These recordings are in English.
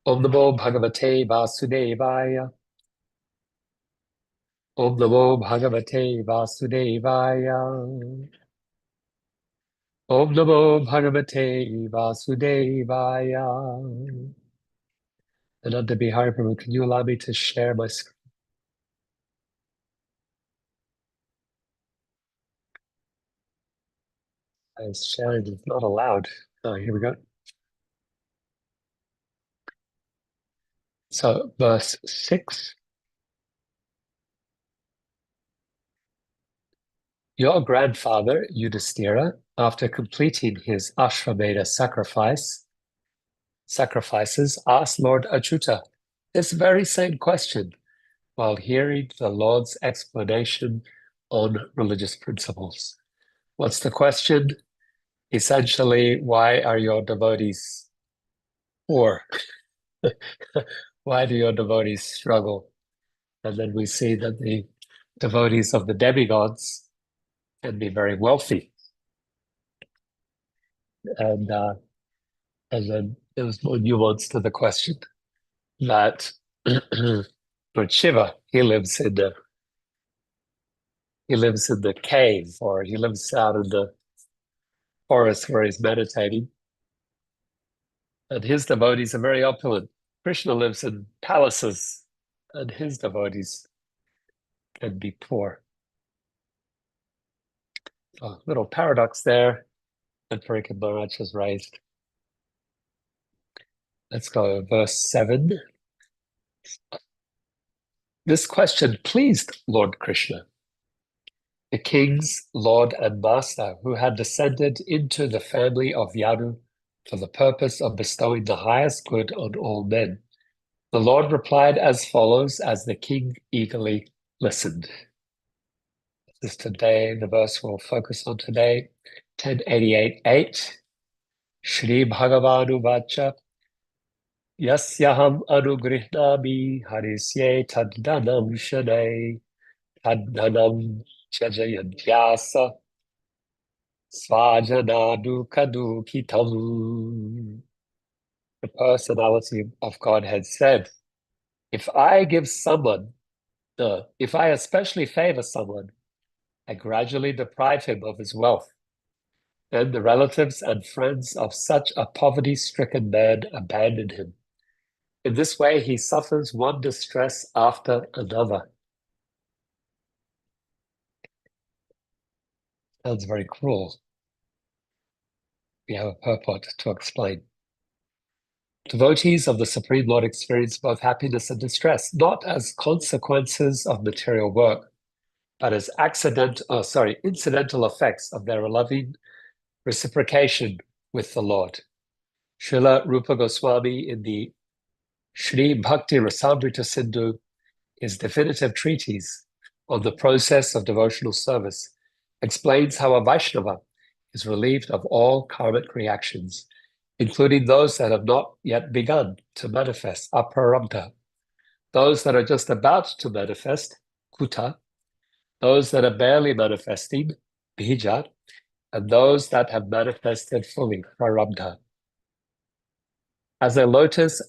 Om Namo Bhagavate Vasudevaya. Om Namo Bhagavate Vasudevaya. Om Namo Bhagavate Vasudevaya. Ananda Bihari Prabhu, can you allow me to share my screen? Sharing is not allowed. Oh, here we go. So, verse 6. Your grandfather, Yudhishthira, after completing his Ashvamedha sacrifices, asked Lord Achyuta this very same question while hearing the Lord's explanation on religious principles. What's the question? Essentially, why are your devotees poor? Why do your devotees struggle? And then we see that the devotees of the demigods can be very wealthy. And then there was more nuance to the question that Lord Shiva, he lives in the cave, or he lives out in the forest where he's meditating. And his devotees are very opulent. Krishna lives in palaces, and his devotees can be poor. A little paradox there that Parikam Maharaj has raised. Let's go to verse 7. This question pleased Lord Krishna, the king's lord and master, who had descended into the family of Yadu for the purpose of bestowing the highest good on all men. The Lord replied as follows as the king eagerly listened. This is today, the verse we'll focus on today, 1088-8. Sri Bhagavanu Vacha Yasyaham Anugrihnami Harisye Taddanam Shanay Taddanam Chajayantyasa Svajanadu Kadukitam. The personality of Godhead said, if I especially favor someone, I gradually deprive him of his wealth. Then the relatives and friends of such a poverty-stricken man abandon him. In this way, he suffers one distress after another. Sounds very cruel. We have a purport to explain. Devotees of the Supreme Lord experience both happiness and distress, not as consequences of material work, but as incidental effects of their loving reciprocation with the Lord. Srila Rupa Goswami in the Sri Bhakti Rasamrita Sindhu, his definitive treatise on the process of devotional service, explains how a Vaishnava is relieved of all karmic reactions, including those that have not yet begun to manifest, aparamta, those that are just about to manifest, kuta, those that are barely manifesting, bija, and those that have manifested fully, prarabdha. As a lotus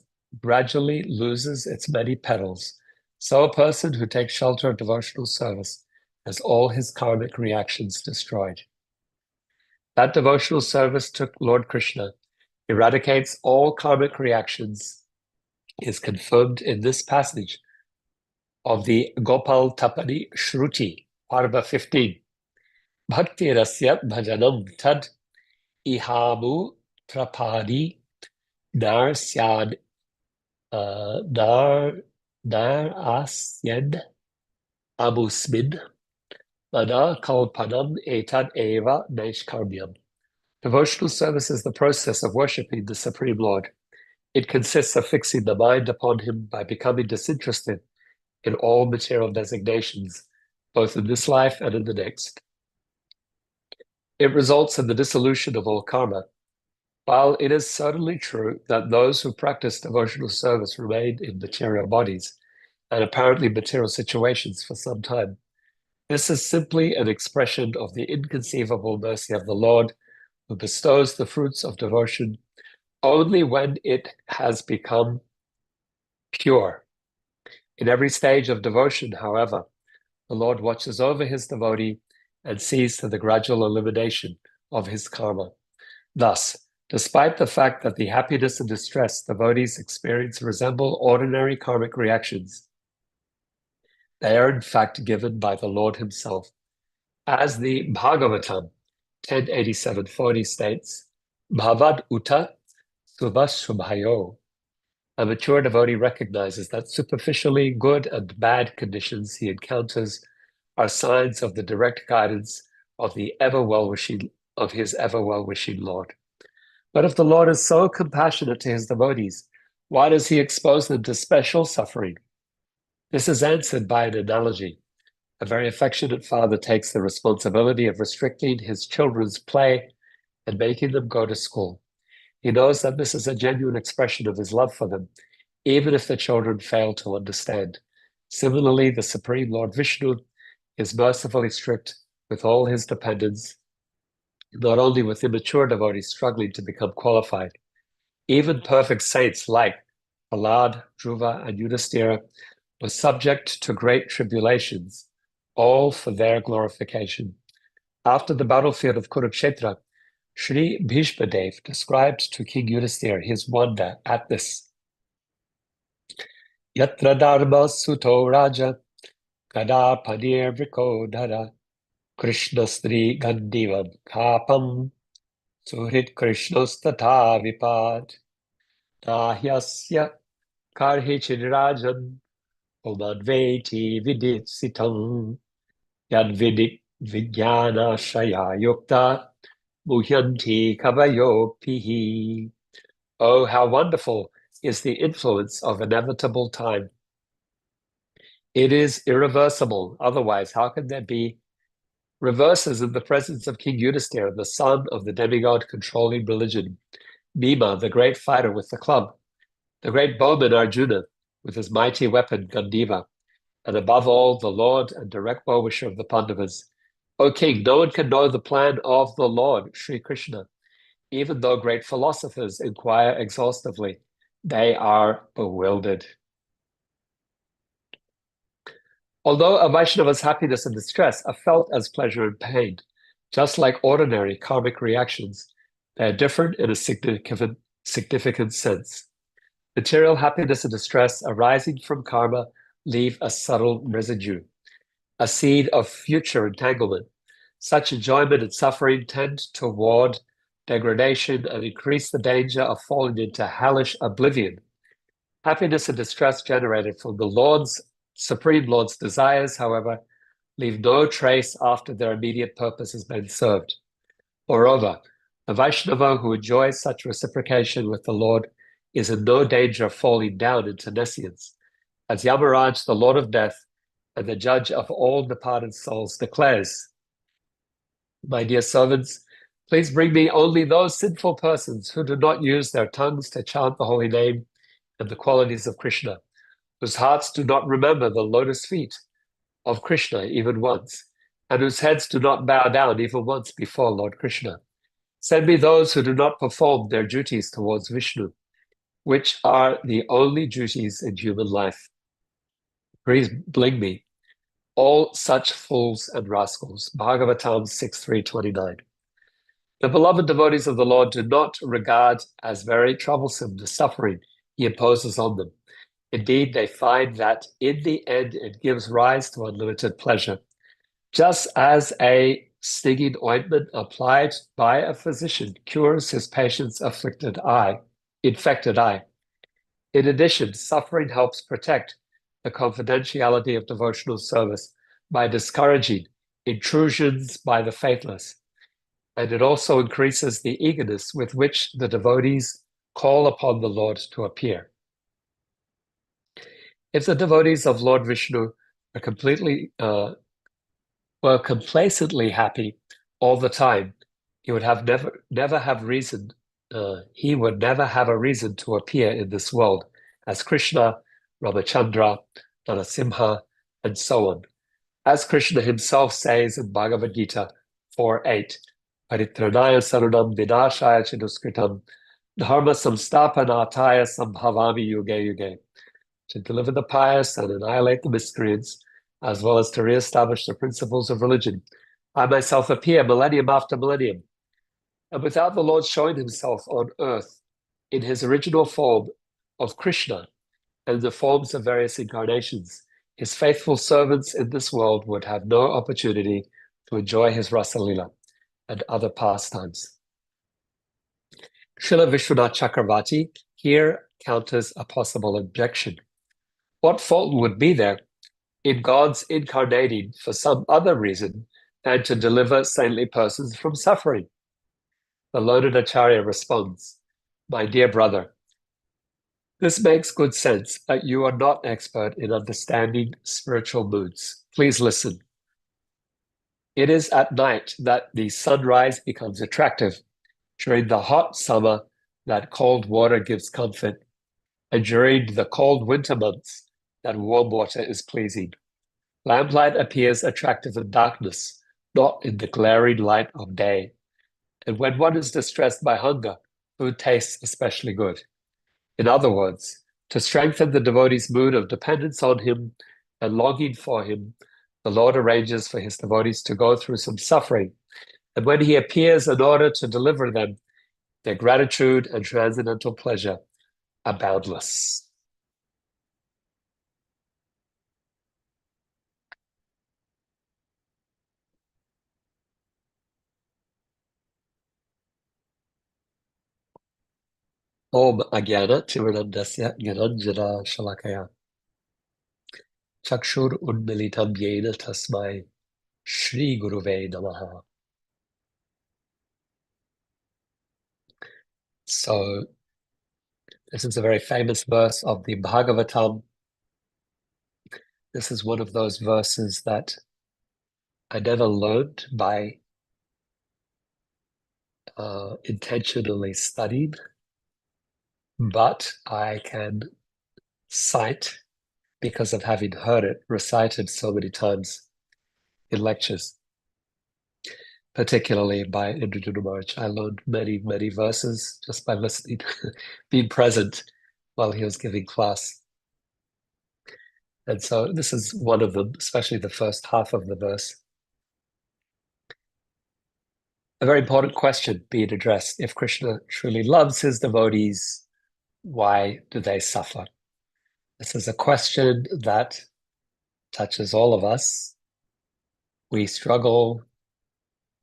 gradually loses its many petals, so a person who takes shelter of devotional service has all his karmic reactions destroyed. That devotional service to Lord Krishna eradicates all karmic reactions is confirmed in this passage of the Gopal Tapani Shruti, Parva 15. Bhakti rasya bhajanam tad ihamu trapadi dar syad dar asyad amusmin mana kalpanam etad eva naishkarmyam. Devotional service is the process of worshipping the Supreme Lord. It consists of fixing the mind upon him by becoming disinterested in all material designations, both in this life and in the next. It results in the dissolution of all karma. While it is certainly true that those who practice devotional service remain in material bodies and apparently material situations for some time, this is simply an expression of the inconceivable mercy of the Lord, who bestows the fruits of devotion only when it has become pure. In every stage of devotion, however, the Lord watches over his devotee and sees to the gradual elimination of his karma. Thus, despite the fact that the happiness and distress devotees experience resemble ordinary karmic reactions, they are in fact given by the Lord himself. As the Bhagavatam 108740 states, Bhavad Uta Subhashubhayo. A mature devotee recognizes that superficially good and bad conditions he encounters are signs of the direct guidance of the his ever well-wishing Lord. But if the Lord is so compassionate to his devotees, why does he expose them to special suffering? This is answered by an analogy. A very affectionate father takes the responsibility of restricting his children's play and making them go to school. He knows that this is a genuine expression of his love for them, even if the children fail to understand. Similarly, the Supreme Lord Vishnu is mercifully strict with all his dependents, not only with immature devotees struggling to become qualified. Even perfect saints like Prahlad, Dhruva, and Yudhisthira were subject to great tribulations, all for their glorification. After the battlefield of Kurukshetra, Sri Bhishmadev described to King Yudhisthira his wonder at this. Yatra dharma suto raja kada panir vrikodhara Krishna Sri Gandivam Kapam Suhrit Krishnos Tata Vipad Dahyasya Karhi Chidirajan Omadveti Viditsitam Yadvidit Vijnana Shaya Yukta Muhyanti Kavayo Pihi. Oh, how wonderful is the influence of inevitable time. It is irreversible. Otherwise, how can there be reverses in the presence of King Yudhisthira, the son of the demigod controlling religion, Bhima, the great fighter with the club, the great bowman Arjuna with his mighty weapon Gandiva, and above all, the Lord and direct well-wisher of the Pandavas. O King, no one can know the plan of the Lord, Sri Krishna. Even though great philosophers inquire exhaustively, they are bewildered. Although a Vaishnava's happiness and distress are felt as pleasure and pain, just like ordinary karmic reactions, they are different in a significant sense. Material happiness and distress arising from karma leave a subtle residue, a seed of future entanglement. Such enjoyment and suffering tend toward degradation and increase the danger of falling into hellish oblivion. Happiness and distress generated from the Supreme Lord's desires, however, leave no trace after their immediate purpose has been served. Moreover, a Vaishnava who enjoys such reciprocation with the Lord is in no danger of falling down into nescience. As Yamaraj, the Lord of Death, and the judge of all departed souls, declares, my dear servants, please bring me only those sinful persons who do not use their tongues to chant the holy name and the qualities of Krishna, whose hearts do not remember the lotus feet of Krishna even once, and whose heads do not bow down even once before Lord Krishna. Send me those who do not perform their duties towards Vishnu, which are the only duties in human life. Please bring me all such fools and rascals. Bhagavatam 6.3.29. The beloved devotees of the Lord do not regard as very troublesome the suffering he imposes on them. Indeed, they find that in the end it gives rise to unlimited pleasure. Just as a stinging ointment applied by a physician cures his patient's infected eye. In addition, suffering helps protect the confidentiality of devotional service by discouraging intrusions by the faithless. And it also increases the eagerness with which the devotees call upon the Lord to appear. If the devotees of Lord Vishnu are complacently happy all the time, he would never have a reason to appear in this world as Krishna, Ramachandra, Narasimha, and so on. As Krishna himself says in Bhagavad Gita 4.8, Paritranaya saranam vinashaya chiduskritam dharma samstapanataya sambhavami yuge yuge. to deliver the pious and annihilate the miscreants, as well as to re-establish the principles of religion. I myself appear millennium after millennium, and without the Lord showing himself on earth in his original form of Krishna and the forms of various incarnations, his faithful servants in this world would have no opportunity to enjoy his Rasa Lila and other pastimes. Srila Vishwanath Chakravarti here counters a possible objection. What fault would be there in God's incarnating for some other reason than to deliver saintly persons from suffering? The learned Acharya responds, my dear brother, this makes good sense, but you are not expert in understanding spiritual moods. Please listen. It is at night that the sunrise becomes attractive. During the hot summer, that cold water gives comfort. And during the cold winter months, that warm water is pleasing. Lamplight appears attractive in darkness, not in the glaring light of day. And when one is distressed by hunger, food tastes especially good. In other words, to strengthen the devotee's mood of dependence on him and longing for him, the Lord arranges for his devotees to go through some suffering. And when he appears in order to deliver them, their gratitude and transcendental pleasure are boundless. Om Agyana Timirandasya Gyananjana Shalakaya Chakshur Unmilitam Yena Tasmai Shri Guruve Namaha. So this is a very famous verse of the Bhagavatam. This is one of those verses that I never learned by intentionally studying, but I can cite because of having heard it recited so many times in lectures, particularly by Indra Maharaj. I learned many, many verses just by listening, being present while he was giving class. And so this is one of them, especially the first half of the verse. A very important question being addressed. If Krishna truly loves his devotees, why do they suffer? This is a question that touches all of us. We struggle,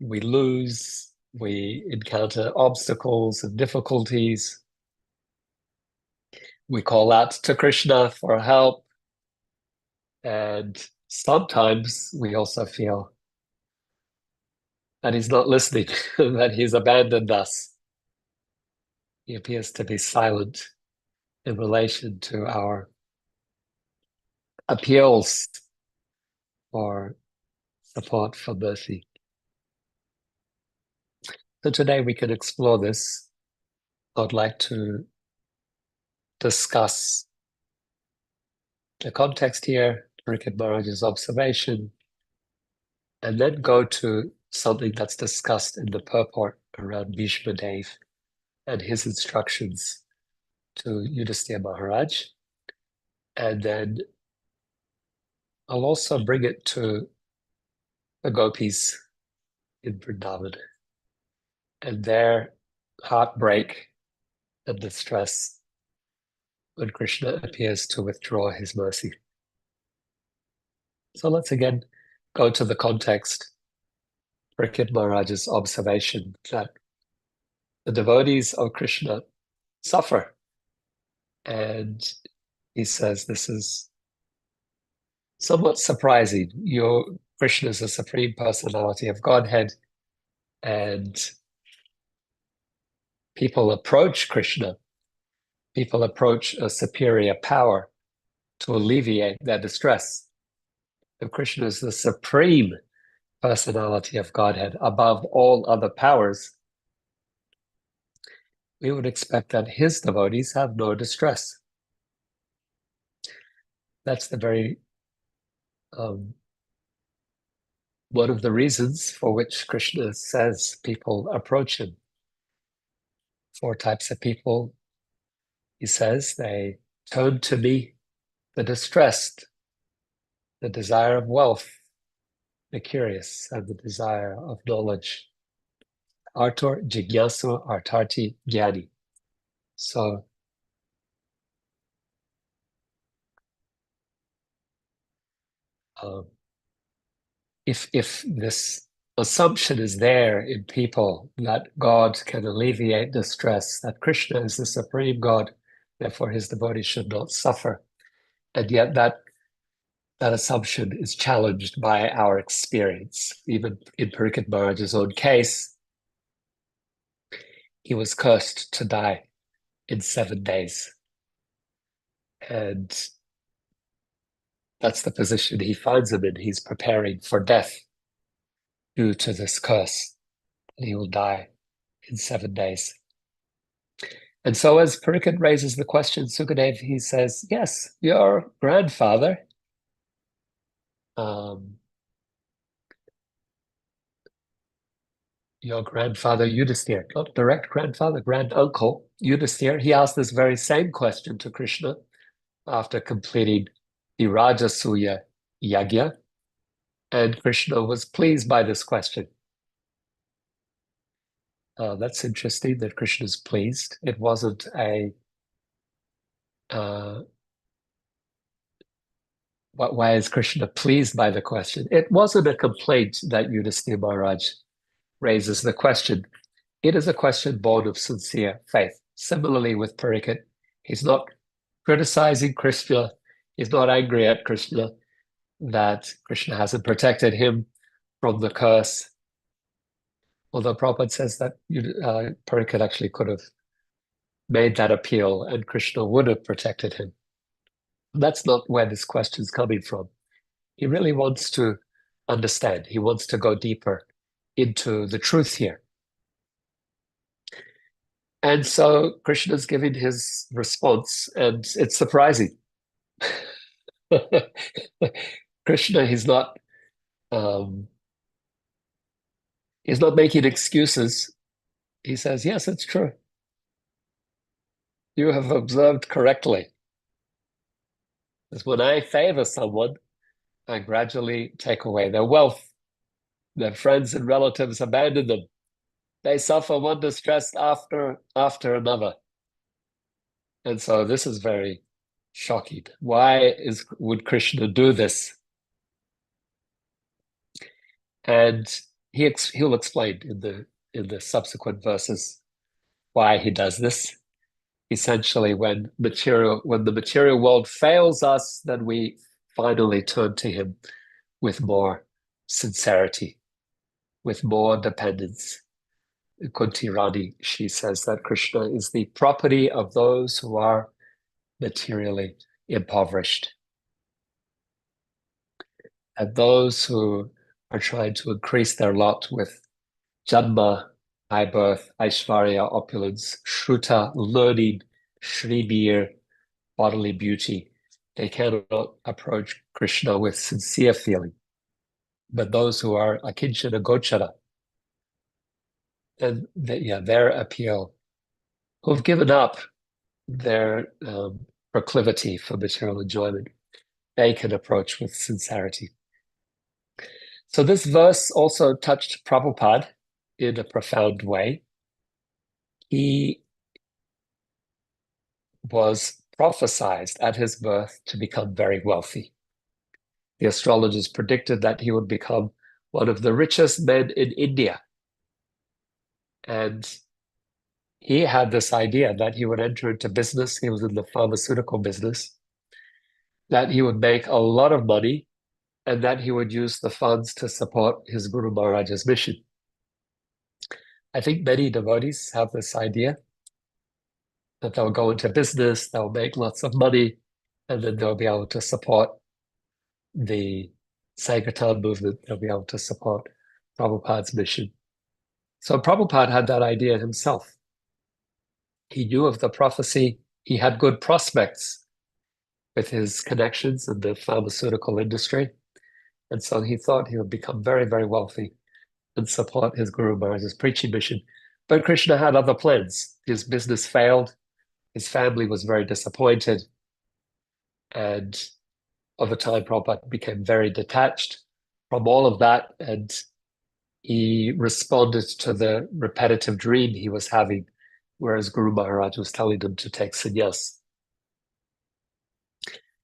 we lose, we encounter obstacles and difficulties. We call out to Krishna for help. And sometimes we also feel that he's not listening, that he's abandoned us. He appears to be silent in relation to our appeals for support for mercy. So today we can explore this. I'd like to discuss the context here, Parikshit Maharaj's observation, and then go to something that's discussed in the purport around Bhishma Dev and his instructions to Yudhisthira Maharaj. And then I'll also bring it to the gopis in Vrindavan and their heartbreak and distress when Krishna appears to withdraw his mercy. So let's again go to the context. Parikshit Maharaj's observation that the devotees of Krishna suffer. And he says this is somewhat surprising. Krishna is the Supreme Personality of Godhead, and people approach Krishna, people approach a superior power to alleviate their distress. And Krishna is the Supreme Personality of Godhead above all other powers. We would expect that his devotees have no distress. That's the very one of the reasons for which Krishna says people approach him. 4 types of people, he says, they turn to me the distressed, the desire of wealth, the curious, and the desire of knowledge. Artor jigyasu artarti jnani. So um, if this assumption is there in people that God can alleviate distress, that Krishna is the supreme God, therefore his devotees should not suffer, and yet that assumption is challenged by our experience. Even in Parikshit Maharaj's own case, he was cursed to die in 7 days. And that's the position he finds him in. He's preparing for death due to this curse. And he will die in 7 days. And so as Parikshit raises the question, Sukadev, he says, yes, your grandfather, Yudhisthira, not direct grandfather, granduncle Yudhisthira, he asked this very same question to Krishna after completing the Rajasuya Yagya. And Krishna was pleased by this question. That's interesting that Krishna is pleased. It wasn't why is Krishna pleased by the question? It wasn't a complaint that Yudhisthira Maharaj raises the question. It is a question born of sincere faith. Similarly with Parikshit, he's not criticizing Krishna. He's not angry at Krishna that Krishna hasn't protected him from the curse. Although Prabhupada says that Parikshit actually could have made that appeal and Krishna would have protected him. That's not where this question is coming from. He really wants to understand. He wants to go deeper into the truth here. And so Krishna's giving his response, and it's surprising. Krishna, he's not making excuses. He says, yes, it's true. You have observed correctly. Because when I favor someone, I gradually take away their wealth. Their friends and relatives abandon them. They suffer one distress after another. And so this is very shocking. Why would Krishna do this? And he'll explain in the subsequent verses why he does this. Essentially, when the material world fails us, then we finally turn to him with more sincerity, with more dependence. Kunti Rani, she says that Krishna is the property of those who are materially impoverished. And those who are trying to increase their lot with Janma, high birth, Aishvarya, opulence, Shruta, learning, Shribir, bodily beauty, they cannot approach Krishna with sincere feeling. But those who are akinchana gochara, and their appeal, who've given up their proclivity for material enjoyment, they can approach with sincerity. So this verse also touched Prabhupada in a profound way. He was prophesied at his birth to become very wealthy. The astrologers predicted that he would become one of the richest men in India. And he had this idea that he would enter into business. He was in the pharmaceutical business, that he would make a lot of money, and that he would use the funds to support his Guru Maharaj's mission. I think many devotees have this idea that they'll go into business, they'll make lots of money, and then they'll be able to support the Sankirtan movement, they'll be able to support Prabhupada's mission. So Prabhupada had that idea himself. He knew of the prophecy. He had good prospects with his connections in the pharmaceutical industry. And so he thought he would become very, very wealthy and support his Guru Maharaj's preaching mission. But Krishna had other plans. His business failed. His family was very disappointed. And over time, Prabhupada became very detached from all of that, and he responded to the repetitive dream he was having, whereas Guru Maharaj was telling him to take sannyas.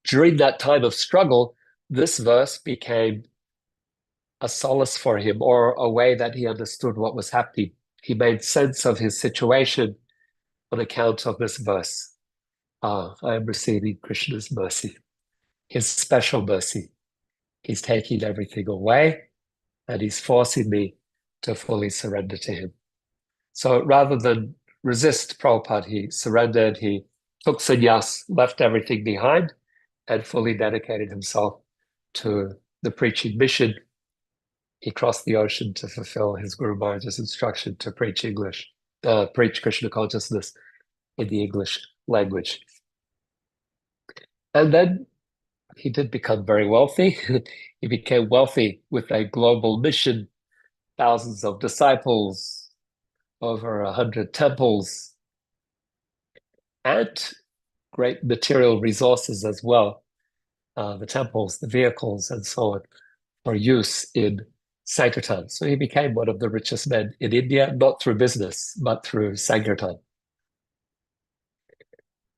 During that time of struggle, this verse became a solace for him, or a way that he understood what was happening. He made sense of his situation on account of this verse. I am receiving Krishna's mercy, his special mercy. He's taking everything away, and he's forcing me to fully surrender to him. So rather than resist Prabhupada, he surrendered, he took sannyas, left everything behind, and fully dedicated himself to the preaching mission. He crossed the ocean to fulfill his Guru Maharaj's instruction to preach preach Krishna consciousness in the English language. And then he did become very wealthy. He became wealthy with a global mission, thousands of disciples, over 100 temples, and great material resources as well. The temples, the vehicles, and so on, for use in Sankirtan. So he became one of the richest men in India, not through business, but through Sankirtan.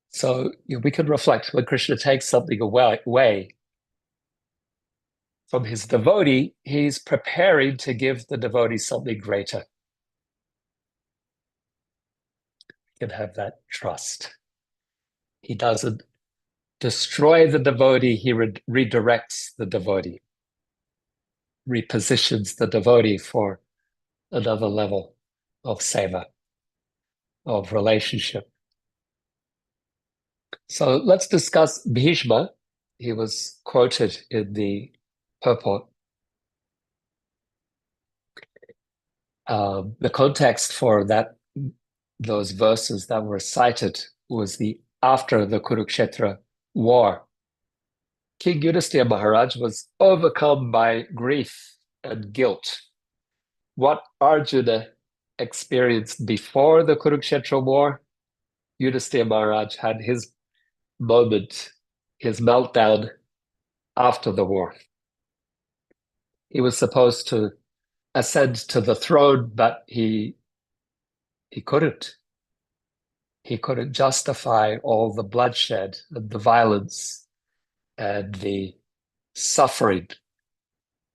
So we can reflect when Krishna takes something away from his devotee, he's preparing to give the devotee something greater. He can have that trust. He doesn't destroy the devotee, he redirects the devotee, repositions the devotee for another level of seva, of relationship. So let's discuss Bhishma. He was quoted in the purport. The context for those verses that were cited was after the Kurukshetra war. King Yudhisthira Maharaj was overcome by grief and guilt. What Arjuna experienced before the Kurukshetra war, Yudhisthira Maharaj had his moment, his meltdown after the war. He was supposed to ascend to the throne, but he couldn't. He couldn't justify all the bloodshed and the violence and the suffering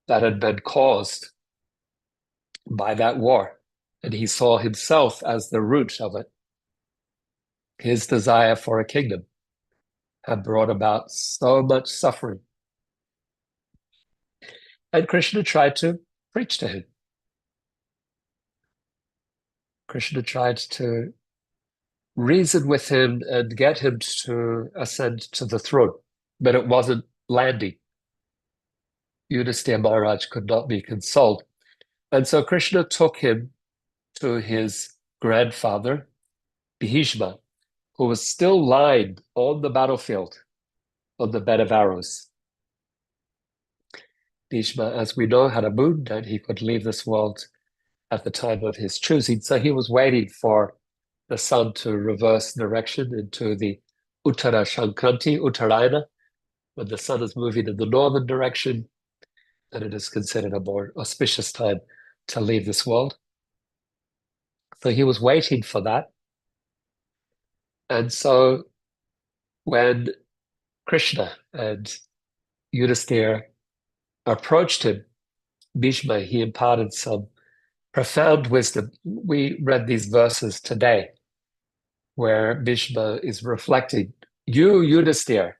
that had been caused by that war. And he saw himself as the root of it. His desire for a kingdom had brought about so much suffering. And Krishna tried to preach to him. Krishna tried to reason with him and get him to ascend to the throne, but it wasn't landing. Yudhisthira Maharaj could not be consoled. And so Krishna took him to his grandfather, Bhishma, who was still lying on the battlefield on the bed of arrows. Bhishma, as we know, had a moon that he could leave this world at the time of his choosing. So he was waiting for the sun to reverse direction into the Uttara Shankranti, Uttarayana, when the sun is moving in the northern direction, and it is considered a more auspicious time to leave this world. So he was waiting for that. And so when Krishna and Yudhisthira approached him, Bhishma, he imparted some profound wisdom. We read these verses today where Bhishma is reflecting, you, Yudhisthira,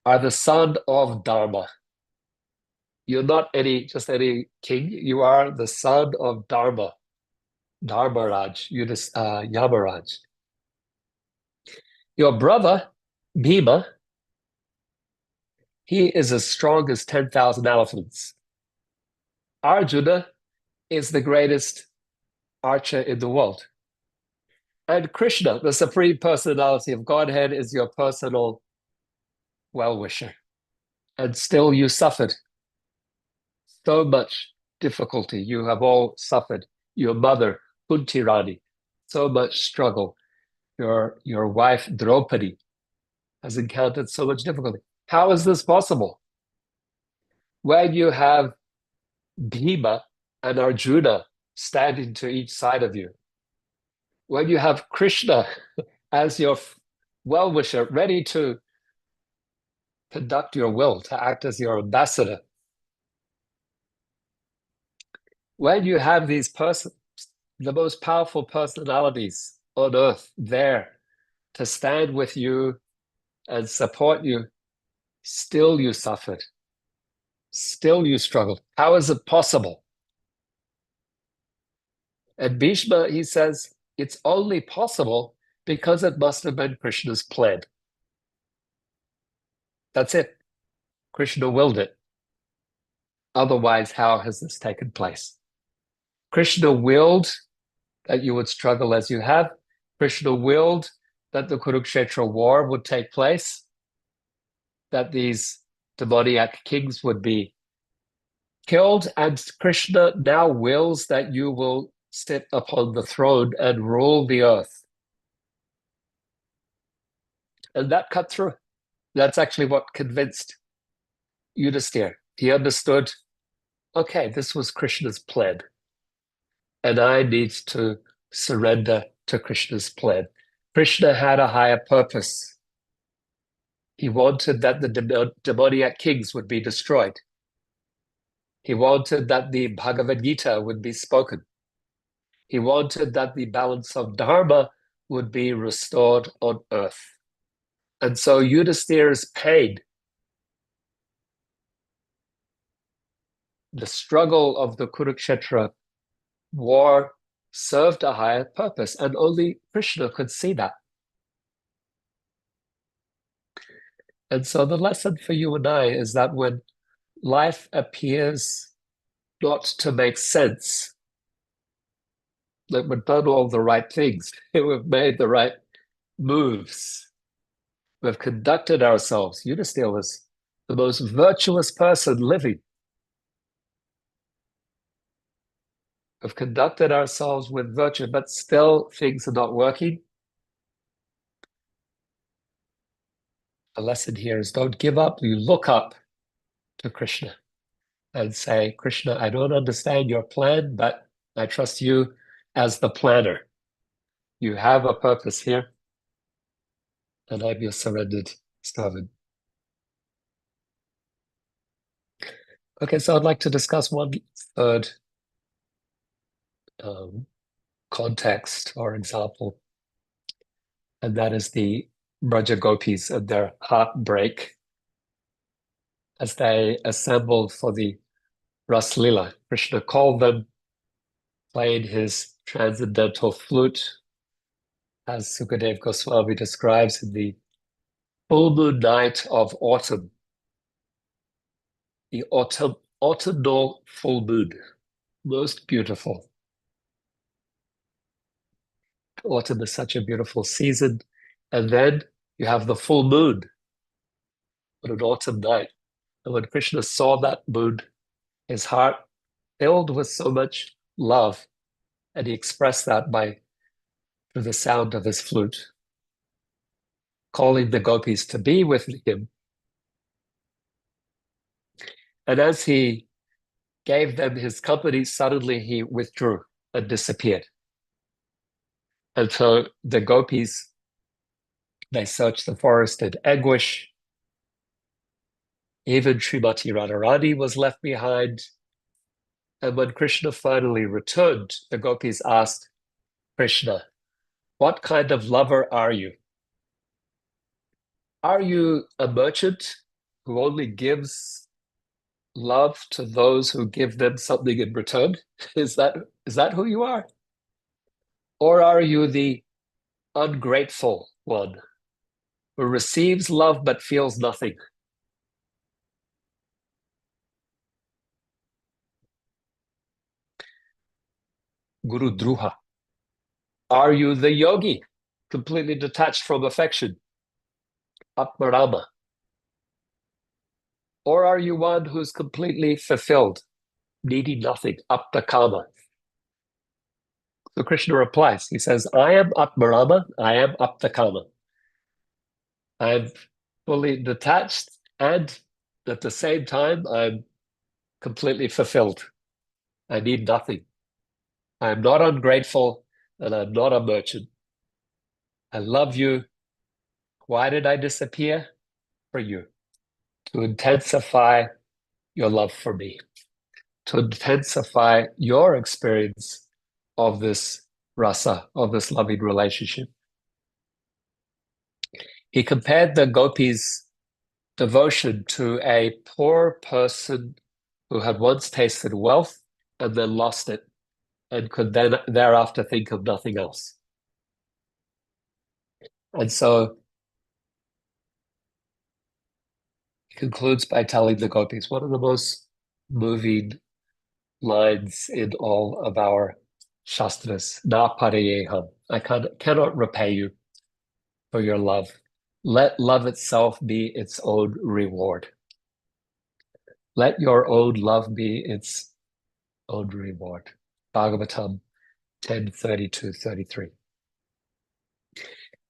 are the son of Dharma. You're not just any king. You are the son of Dharma, Dharmaraj, Yamaraj. Your brother, Bhima, he is as strong as 10,000 elephants. Arjuna is the greatest archer in the world. And Krishna, the Supreme Personality of Godhead, is your personal well-wisher. And still you suffered so much difficulty. You have all suffered. Your mother, Kunti Rani, so much struggle. Your wife, Draupadi, has encountered so much difficulty. How is this possible? When you have Bhima and Arjuna standing to each side of you, when you have Krishna as your well-wisher, ready to conduct your will, to act as your ambassador, when you have these persons, the most powerful personalities on earth there to stand with you and support you, still you suffered, still you struggled. How is it possible? And Bhishma, he says, it's only possible because it must have been Krishna's plan. That's it. Krishna willed it. Otherwise, how has this taken place? Krishna willed that you would struggle as you have. Krishna willed that the Kurukshetra war would take place, that these demoniac kings would be killed, and Krishna now wills that you will sit upon the throne and rule the earth. And that cut through. That's actually what convinced Yudhisthira. He understood, okay, this was Krishna's plan, and I need to surrender to Krishna's plan. Krishna had a higher purpose. He wanted that the demoniac kings would be destroyed. He wanted that the Bhagavad Gita would be spoken. He wanted that the balance of Dharma would be restored on earth. And so Yudhisthira's pain, the struggle of the Kurukshetra war, served a higher purpose, and only Krishna could see that. And so the lesson for you and I is that when life appears not to make sense, that we've done all the right things, we've made the right moves, we've conducted ourselves. Yudhisthira was the most virtuous person living. We've conducted ourselves with virtue, but still things are not working. The lesson here is don't give up. You look up to Krishna and say, Krishna, I don't understand your plan, but I trust you as the planner. You have a purpose here, and I'm your surrendered servant. Okay, so I'd like to discuss one third context or example, and that is the Braja Gopis and their heartbreak as they assembled for the Ras Lila. Krishna called them, played his transcendental flute, as Sukadev Goswami describes in the full moon night of autumn, the autumnal full moon, most beautiful. Autumn is such a beautiful season. And then you have the full moon on an autumn night. And when Krishna saw that moon, his heart filled with so much love, and he expressed that through the sound of his flute, calling the gopis to be with him. And as he gave them his company, suddenly he withdrew and disappeared. And so the gopis, they searched the forest in anguish. Even Srimati Radharani was left behind. And when Krishna finally returned, the gopis asked Krishna, what kind of lover are you? Are you a merchant who only gives love to those who give them something in return? Is that who you are? Or are you the ungrateful one who receives love but feels nothing? Guru Druha. Are you the yogi, completely detached from affection? Atmarama. Or are you one who's completely fulfilled, needing nothing, aptakama? So Krishna replies, he says, I am Atmarama, I am aptakama. I'm fully detached, and at the same time, I'm completely fulfilled. I need nothing. I'm not ungrateful, and I'm not a merchant. I love you. Why did I disappear? For you. To intensify your love for me. To intensify your experience of this rasa, of this loving relationship. He compared the gopis' devotion to a poor person who had once tasted wealth and then lost it and could then thereafter think of nothing else. And so he concludes by telling the gopis one of the most moving lines in all of our shastras, na parayeham. I cannot repay you for your love. Let love itself be its own reward. Let your own love be its own reward. Bhagavatam 10:32-33.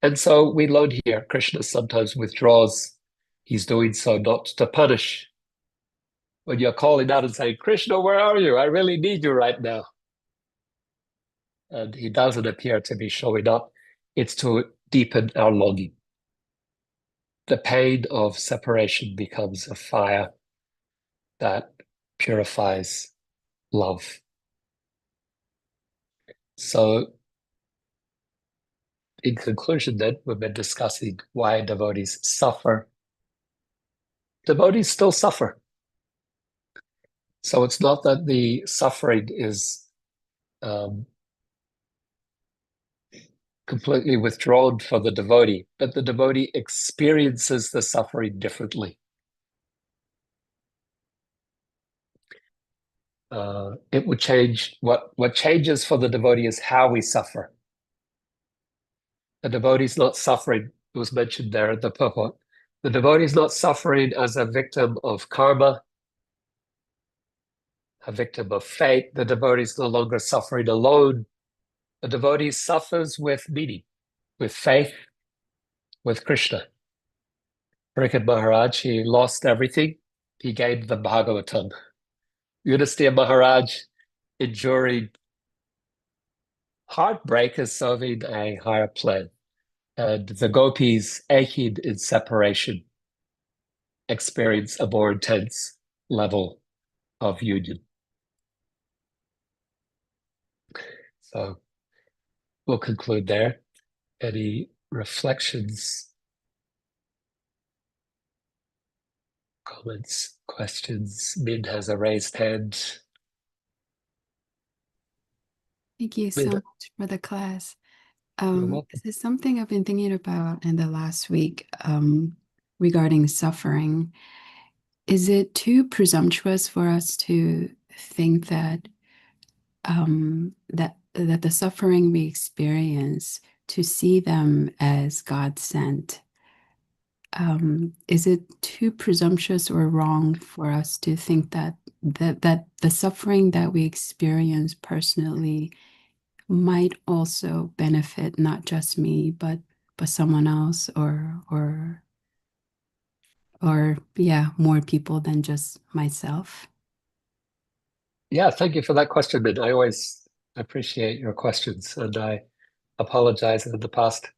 And so we learn here, Krishna sometimes withdraws. He's doing so not to punish. When you're calling out and saying, Krishna, where are you? I really need you right now. And he doesn't appear to be showing up. It's to deepen our longing. The pain of separation becomes a fire that purifies love. So, in conclusion, then, we've been discussing why devotees suffer. Devotees still suffer. So it's not that the suffering is completely withdrawn for the devotee, but the devotee experiences the suffering differently. It would change. What changes for the devotee is how we suffer. The devotee is not suffering. It was mentioned there at the purport. The devotee is not suffering as a victim of karma, a victim of fate. The devotee is no longer suffering alone. The devotee suffers with meaning, with faith, with Krishna. Pariksit Maharaj, he lost everything. He gained the Bhagavatam. Yudhisthira Maharaj, enduring heartbreak, is serving a higher plan. And the gopis, aching in separation, experience a more intense level of union. So we'll conclude there. Any reflections, comments, questions? Min has a raised hand. Thank you so Min, much for the class. you're welcome. This is something I've been thinking about in the last week regarding suffering. Is it too presumptuous for us to think that that the suffering we experience, to see them as God sent? Is it too presumptuous or wrong for us to think that the suffering that we experience personally might also benefit not just me, but someone else, or yeah, more people than just myself? Yeah, thank you for that question, Min. I always appreciate your questions, and I apologize in the past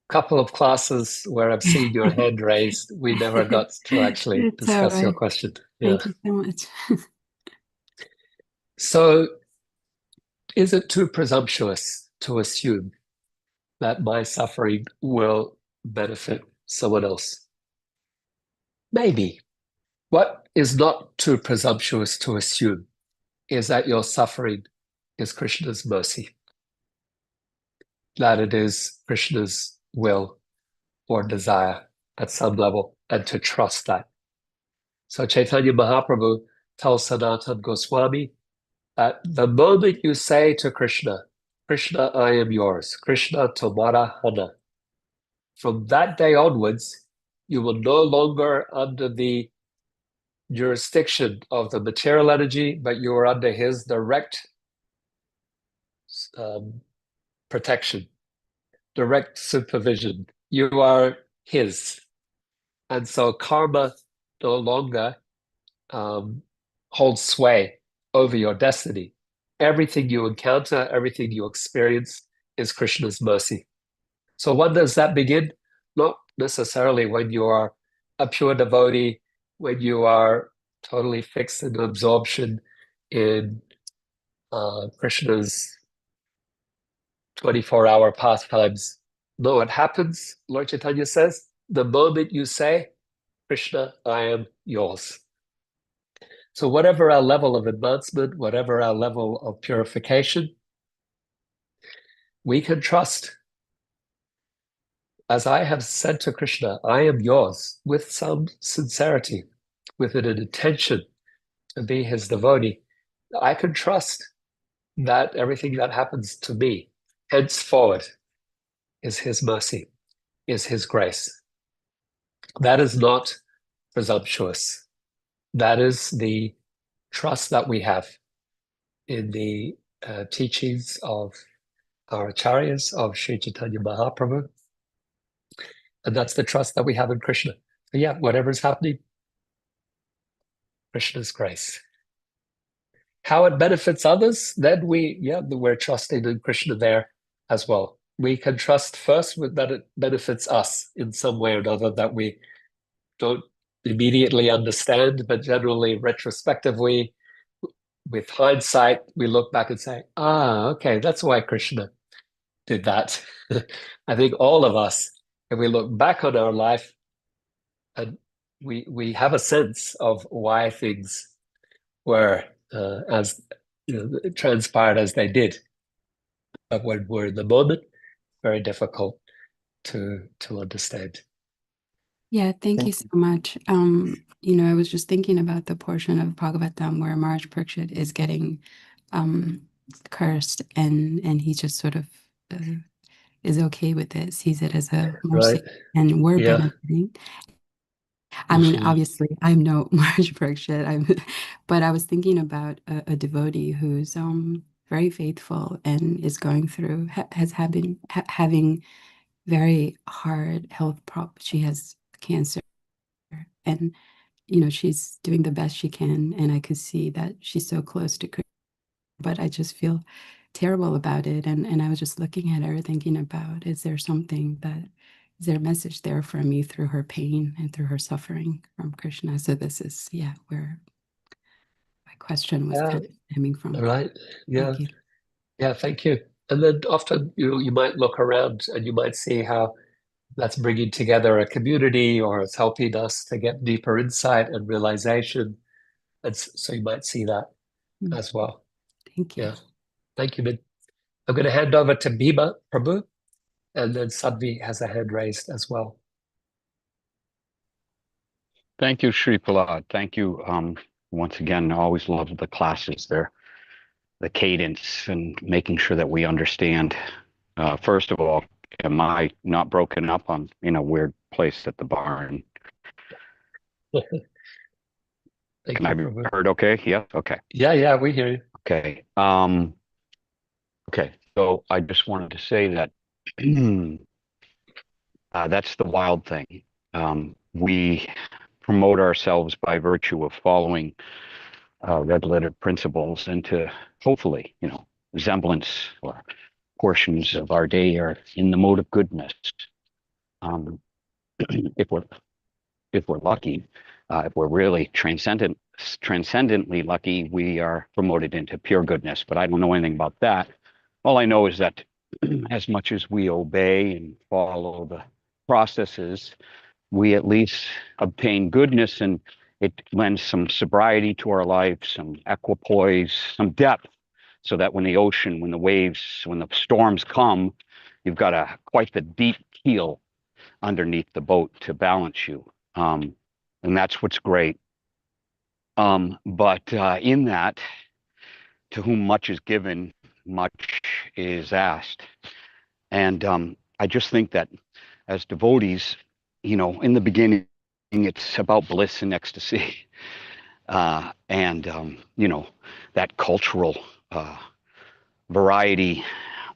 couple of classes where I've seen your hand raised, we never got to actually It's all discuss your right. question. Yeah. Thank you so much. So is it too presumptuous to assume that my suffering will benefit someone else? Maybe. What is not too presumptuous to assume is that your suffering is Krishna's mercy, that it is Krishna's will or desire at some level, and to trust that. So Chaitanya Mahaprabhu tells Sanatana Goswami that the moment you say to Krishna, Krishna, I am yours, Krishna Tomara Hana, from that day onwards, you will no longer under the jurisdiction of the material energy, but you are under his direct protection, direct supervision. You are his. And so karma no longer holds sway over your destiny. Everything you encounter, everything you experience is Krishna's mercy. So when does that begin? Not necessarily when you are a pure devotee, when you are totally fixed in absorption in Krishna's 24-hour pastimes. No, it happens, Lord Chaitanya says, the moment you say, Krishna, I am yours. So whatever our level of advancement, whatever our level of purification, we can trust. As I have said to Krishna, I am yours, with some sincerity, with an intention to be his devotee. I can trust that everything that happens to me henceforward is his mercy, is his grace. That is not presumptuous. That is the trust that we have in the teachings of our acharyas, of Sri Chaitanya Mahaprabhu. And that's the trust that we have in Krishna. So yeah, whatever's happening, Krishna's grace. How it benefits others, then we're trusting in Krishna there as well. We can trust first that it benefits us in some way or another that we don't immediately understand, but generally, retrospectively, with hindsight, we look back and say, okay, that's why Krishna did that. I think all of us, if we look back on our life, and we have a sense of why things were as transpired as they did. But when we're in the moment, very difficult to understand. Yeah, thank you so much. I was just thinking about the portion of Bhagavatam where Maharaj Parikshit is getting um, cursed, and he just sort of is okay with it, sees it as a mercy, Right. and we're Yeah. benefiting. I mean, obviously, I'm no Maharaj Parikshit, but I was thinking about a devotee who's very faithful and is going through, having very hard health problems. She has cancer, and she's doing the best she can, and I could see that she's so close to Krishna, but I just feel terrible about it. And I was just looking at her thinking about, is there a message there for me through her pain and through her suffering from Krishna? So this is, where my question was kind of stemming from. Right. Yeah. Thank you. Yeah, thank you. And then often you might look around and you might see how that's bringing together a community, or it's helping us to get deeper insight and realization. And so you might see that as well. Thank you. Yeah. Thank you, Min. I'm going to hand over to Bhima Prabhu, and then Sadhvi has a hand raised as well. Thank you, Sri Prahlad. Thank you. Once again, I always love the classes there, the cadence and making sure that we understand. First of all, am I not broken up? I'm in a weird place at the barn. Thank Can you, I be Prabhu. heard okay? Yeah, okay. Yeah, we hear you. Okay. Okay, so I just wanted to say that that's the wild thing. We promote ourselves by virtue of following red-letter principles into hopefully, resemblance or portions of our day are in the mode of goodness. Um, if we're lucky, if we're really transcendently lucky, we are promoted into pure goodness. But I don't know anything about that. All I know is that as much as we obey and follow the processes, we at least obtain goodness, and it lends some sobriety to our life, some equipoise, some depth, so that when the ocean, when the waves, when the storms come, you've got quite the deep keel underneath the boat to balance you. And that's what's great. But in that, to whom much is given, much is asked. And I just think that as devotees, in the beginning, it's about bliss and ecstasy. And that cultural variety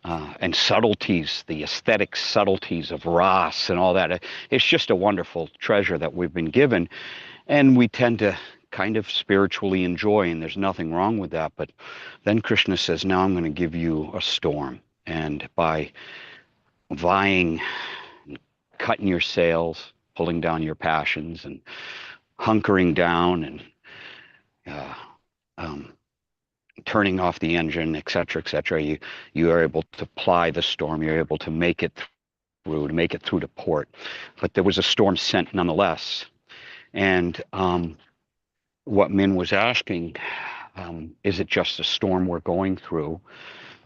and subtleties, the aesthetic subtleties of Ras and all that. It's just a wonderful treasure that we've been given, and we tend to kind of spiritually enjoy, and there's nothing wrong with that. But then Krishna says, now I'm going to give you a storm. And by vying, cutting your sails, pulling down your passions, and hunkering down, and turning off the engine, etc., you are able to ply the storm. You're able to make it through to port. But there was a storm sent nonetheless. And what Min was asking, is it just a storm we're going through?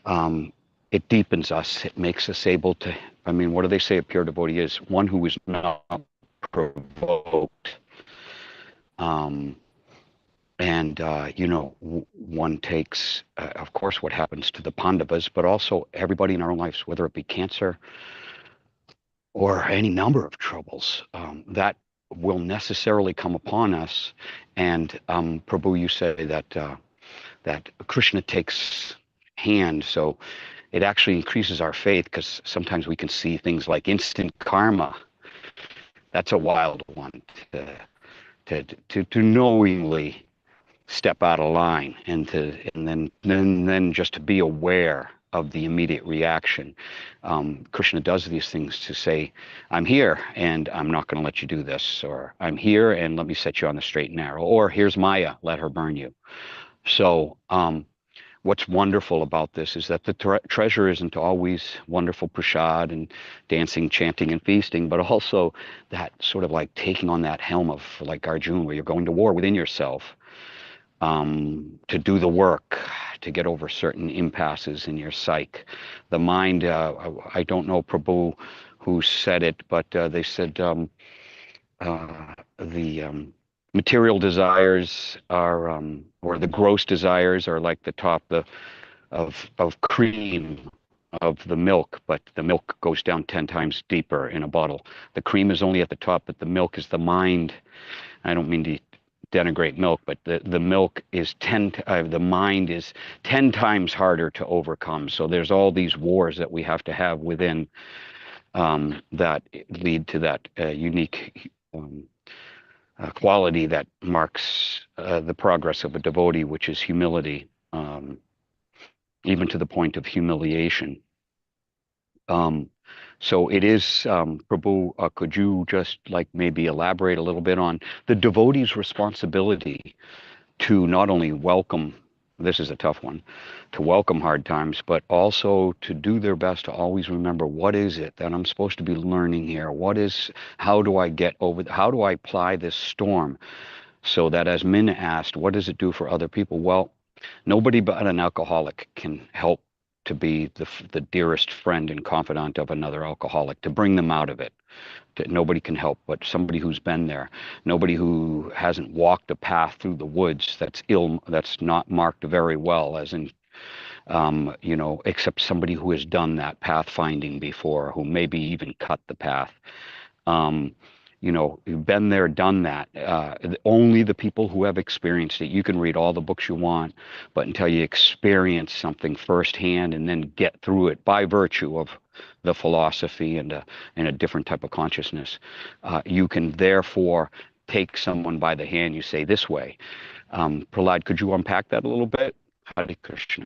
It deepens us. It makes us able to, I mean, what do they say a pure devotee is? One who is not provoked. One takes, of course, what happens to the Pandavas, but also everybody in our own lives, whether it be cancer or any number of troubles, that will necessarily come upon us. And Prabhu, you say that Krishna takes hand, so it actually increases our faith, because sometimes we can see things like instant karma. That's a wild one, to knowingly step out of line, and then just to be aware of the immediate reaction. Krishna does these things to say, I'm here and I'm not going to let you do this, or I'm here and let me set you on the straight and narrow, or here's Maya, let her burn you. So what's wonderful about this is that the treasure isn't always wonderful prasad and dancing, chanting, and feasting, but also that sort of like taking on that helm of, like Arjuna, where you're going to war within yourself, to do the work, to get over certain impasses in your psyche. The mind, I don't know, Prabhu, who said it, but they said the material desires are, or the gross desires are like the top of cream of the milk, but the milk goes down 10 times deeper in a bottle. The cream is only at the top, but the milk is the mind. I don't mean to denigrate milk, but the milk is the mind is 10 times harder to overcome. So there's all these wars that we have to have within, that lead to that unique quality that marks the progress of a devotee, which is humility, even to the point of humiliation. So it is, Prabhu, could you just like maybe elaborate a little bit on the devotee's responsibility to not only welcome, this is a tough one, to welcome hard times, but also to do their best to always remember, what is it that I'm supposed to be learning here? How do I get over, how do I ply this storm? So that, as Min asked, what does it do for other people? Well, nobody but an alcoholic can help to be the dearest friend and confidant of another alcoholic, to bring them out of it. Nobody can help but somebody who's been there. Nobody who hasn't walked a path through the woods that's not marked very well, as in, except somebody who has done that pathfinding before, who maybe even cut the path. You've been there, done that. Only the people who have experienced it. You can read all the books you want, but until you experience something firsthand and then get through it by virtue of the philosophy and a different type of consciousness, you can therefore take someone by the hand. You say, this way. Prahlad, could you unpack that a little bit? Hare Krishna.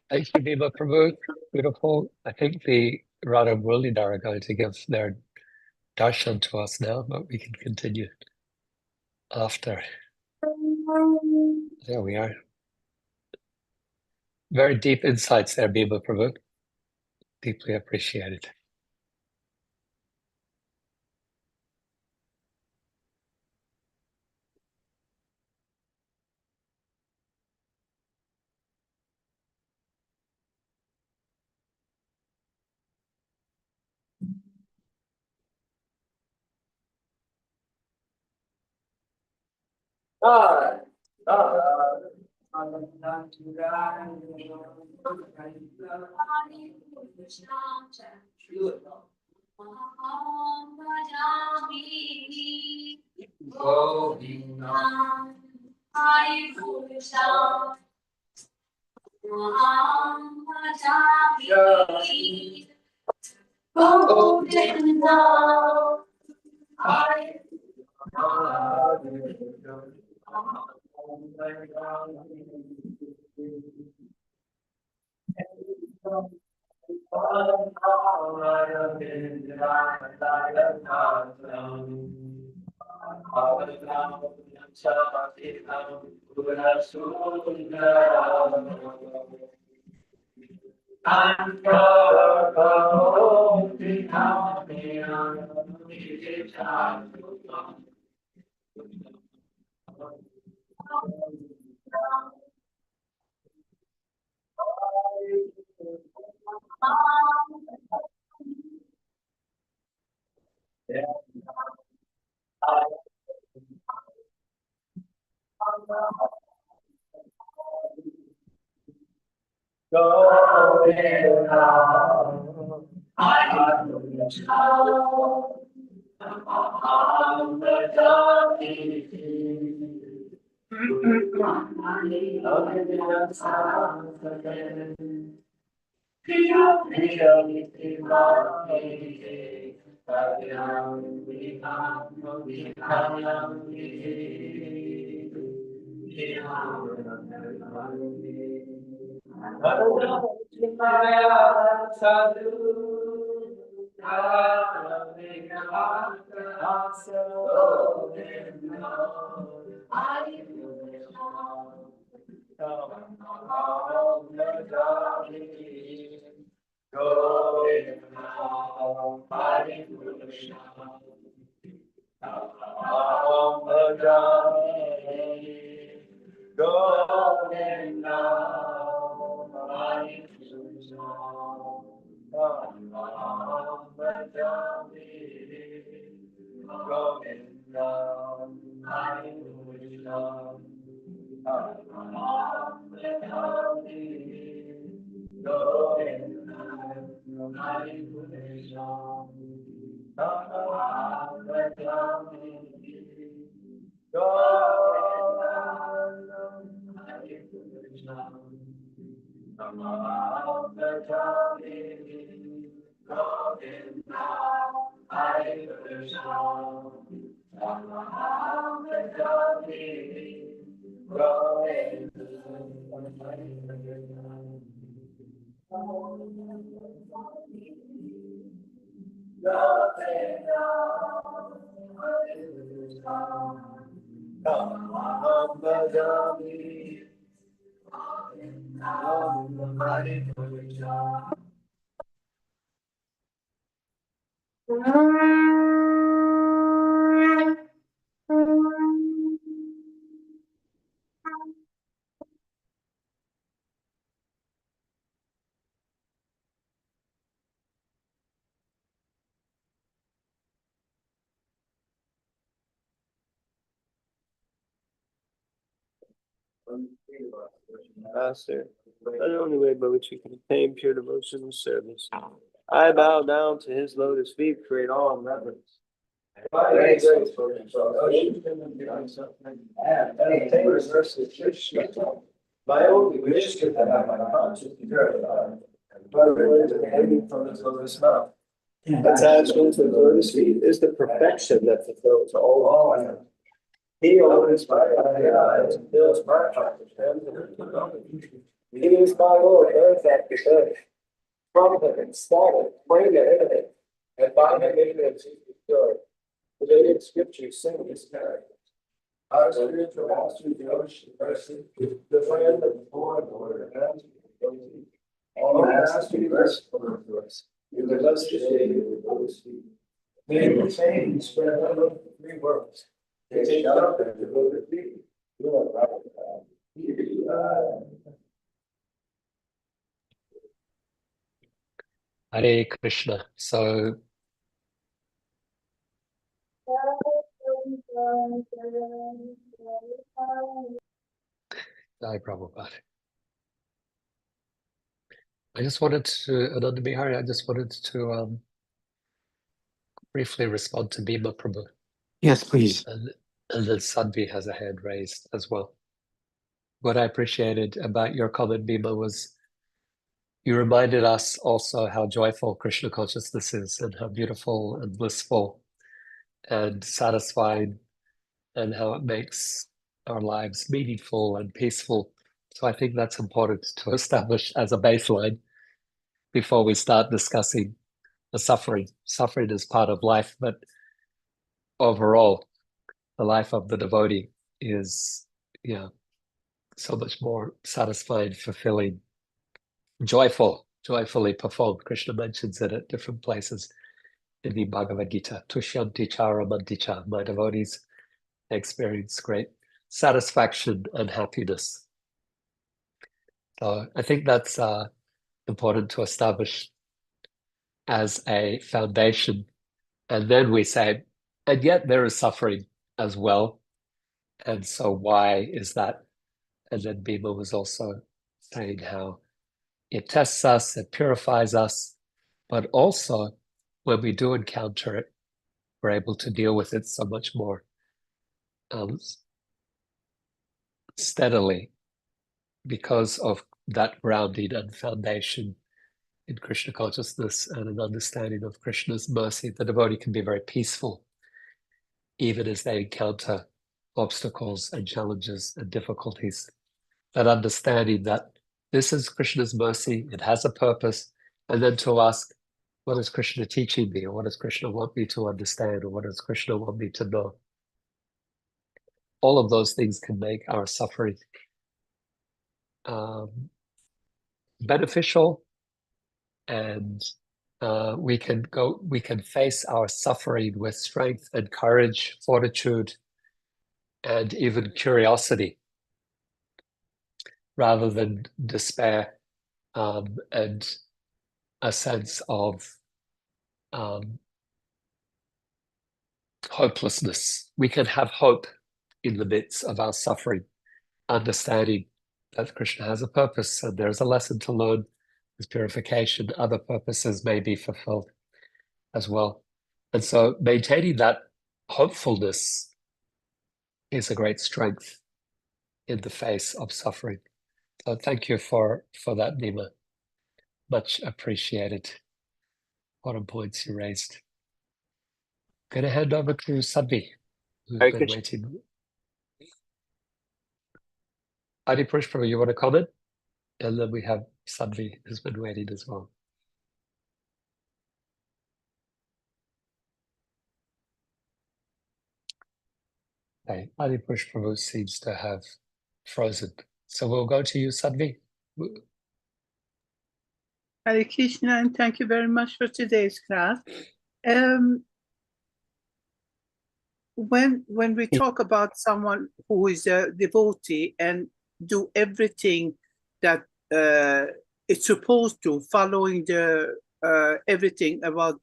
Thank you, Viva Prabhu. Beautiful. I think the Radha Muralidhar are going to give their darshan to us now, but we can continue after. There we are. Very deep insights there, Biba Prabhu. Deeply appreciated. Master, not the only way by which we can attain pure devotion and service. I bow down to his lotus feet, create all in reverence. My only wish is to have my conscience purified, hanging from his lotus mouth. Attachment to the lotus feet is the perfection that fulfills all ends. He opens my eyes and fills my heart with understanding. He is my Lord, earth after earth. From him and static, bring the infinite, and by him ignorance is destroyed. The native scriptures sing his character. Our spiritual master, the ocean person, the friend of the poor, Lord, and all master, rest for us. You the illustrious Savior of those feet. May your fame spread over the three worlds. Take shelter to go to thee. You are right. Hare Krishna. So Jai Prabhupada. I just wanted to, Ananda Bihari, I just wanted to briefly respond to Bhima Prabhu. Yes, please. And then Sadhvi has a hand raised as well. what I appreciated about your comment, Bhima, was you reminded us also how joyful Krishna consciousness is and how beautiful and blissful and satisfying and how it makes our lives meaningful and peaceful. So I think that's important to establish as a baseline before we start discussing the suffering. Suffering is part of life, but overall, the life of the devotee is, so much more satisfying, fulfilling, joyfully performed. Krishna mentions it at different places in the Bhagavad Gita. Tushyanti charamanti cha. My devotees experience great satisfaction and happiness. So I think that's important to establish as a foundation. And then we say, and yet there is suffering as well. And so why is that? And then Bhima was also saying how it tests us, it purifies us, but also when we do encounter it, we're able to deal with it so much more steadily because of that grounding and foundation in Krishna consciousness and an understanding of Krishna's mercy. The devotee can be very peaceful even as they encounter obstacles and challenges and difficulties. That understanding that this is Krishna's mercy, it has a purpose, and then to ask, what is Krishna teaching me, or what does Krishna want me to understand, or what does Krishna want me to know? All of those things can make our suffering beneficial, and we can face our suffering with strength and courage, fortitude, and even curiosity, rather than despair and a sense of hopelessness. We can have hope in the midst of our suffering, understanding that Krishna has a purpose and there's a lesson to learn. There's purification, other purposes may be fulfilled as well. And so maintaining that hopefulness is a great strength in the face of suffering. So thank you for that, Nima. Much appreciated. Important points you raised. Going to hand over to Sadhvi, who's Hare been Krishna. waiting. Adi Pushpa, you want to comment? And then we have Sadhvi, who's been waiting as well. Okay, Adi Pushpa seems to have frozen. So we'll go to you, Sadhvi. Hare Krishna, and thank you very much for today's class. When we talk about someone who is a devotee and do everything that it's supposed to, following the everything about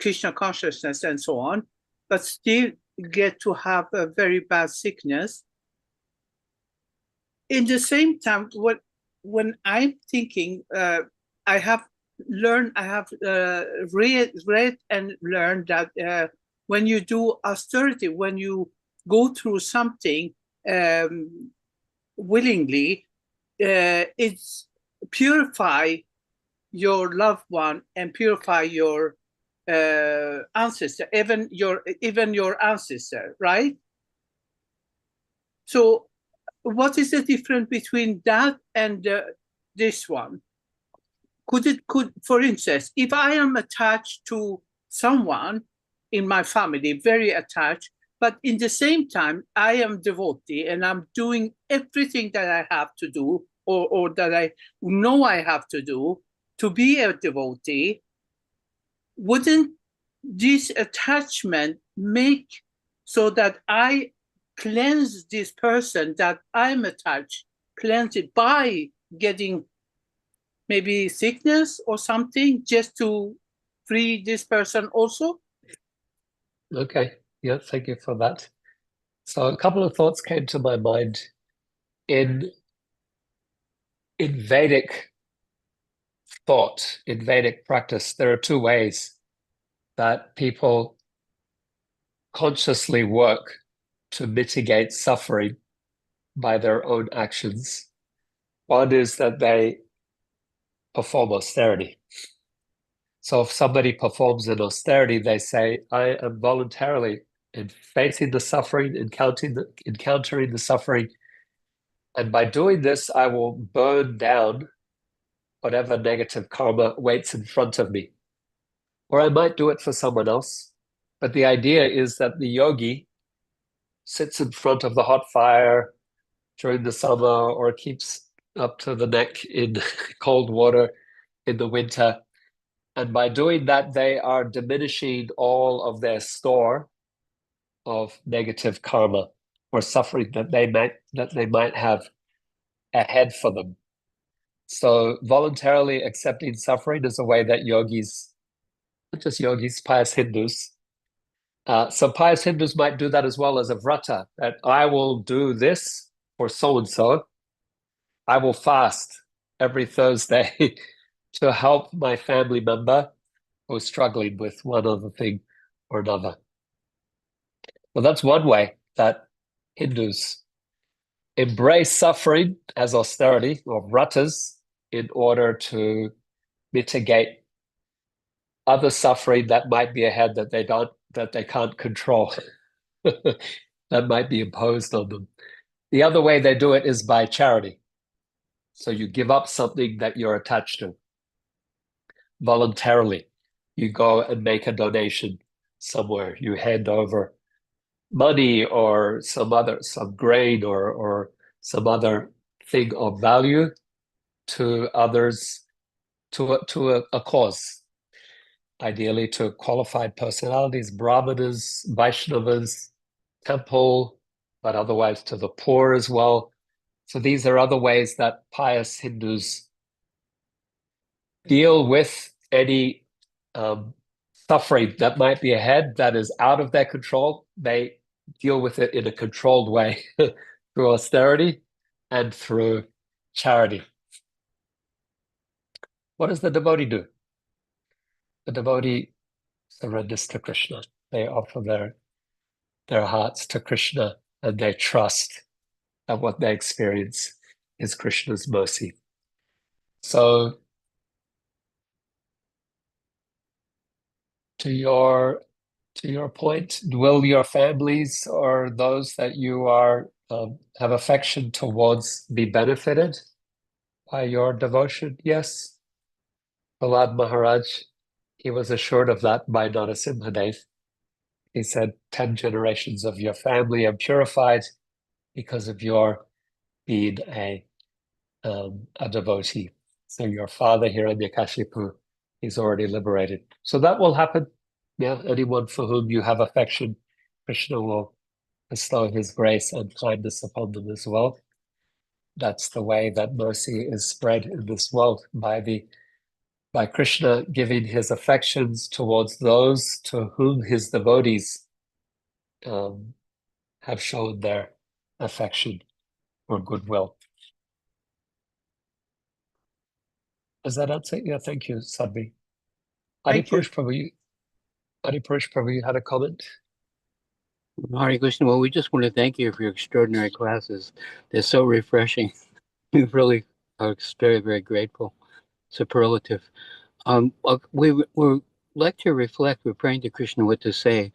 Krishna consciousness and so on, but still get to have a very bad sickness. In the same time, when I'm thinking, I have read and learned that when you do austerity, when you go through something willingly, it's purify your loved one and purify your ancestor, even your ancestor, right? So what is the difference between that and this one? Could, for instance, if I am attached to someone in my family, very attached, but in the same time, I am devotee and I'm doing everything that I have to do, or that I know I have to do to be a devotee, wouldn't this attachment make so that I cleanse this person that I'm attached, cleanse it by getting maybe sickness or something, just to free this person also? Okay, yeah, thank you for that. So a couple of thoughts came to my mind. In Vedic thought, in Vedic practice, there are two ways that people consciously work to mitigate suffering by their own actions. One is that they perform austerity. So if somebody performs an austerity, they say, I am voluntarily in facing the suffering, encountering the suffering, and by doing this, I will burn down whatever negative karma waits in front of me. Or I might do it for someone else. But the idea is that the yogi sits in front of the hot fire during the summer or keeps up to the neck in cold water in the winter. And by doing that, they are diminishing all of their store of negative karma or suffering that they might have ahead for them. So voluntarily accepting suffering is a way that yogis, not just yogis, pious Hindus. So pious Hindus might do that as well as a vrata, that I will do this for so-and-so. I will fast every Thursday to help my family member who's struggling with one other thing or another. Well, that's one way that Hindus embrace suffering as austerity or vratas in order to mitigate other suffering that might be ahead that they can't control, that might be imposed on them. The other way they do it is by charity. So you give up something that you're attached to voluntarily. You go and make a donation somewhere. You hand over money or some grain or some other thing of value to others, to a cause, ideally to qualified personalities, brahmanas, Vaishnavas, temple, but otherwise to the poor as well. So these are other ways that pious Hindus deal with any suffering that might be ahead that is out of their control. They deal with it in a controlled way through austerity and through charity. What does the devotee do? The devotee surrenders to Krishna. They offer their hearts to Krishna and they trust that what they experience is Krishna's mercy. So to your point, will your families or those that you are have affection towards be benefited by your devotion? Yes. Prahlad Maharaj, he was assured of that by Narasimhadev. He said, 10 generations of your family are purified because of your being a devotee. So your father, Hiranyakashipu, he's already liberated. So that will happen. Yeah, anyone for whom you have affection, Krishna will bestow his grace and kindness upon them as well. That's the way that mercy is spread in this world, by Krishna giving his affections towards those to whom his devotees have shown their affection or goodwill. Does that answer? Yeah, thank you, Sadhvi. Thank you. Adipurush Prabhu, you had a comment? Hare Krishna. Well, we just want to thank you for your extraordinary classes. They're so refreshing. We really are very, very grateful. Superlative. We like to reflect. We're praying to Krishna what to say.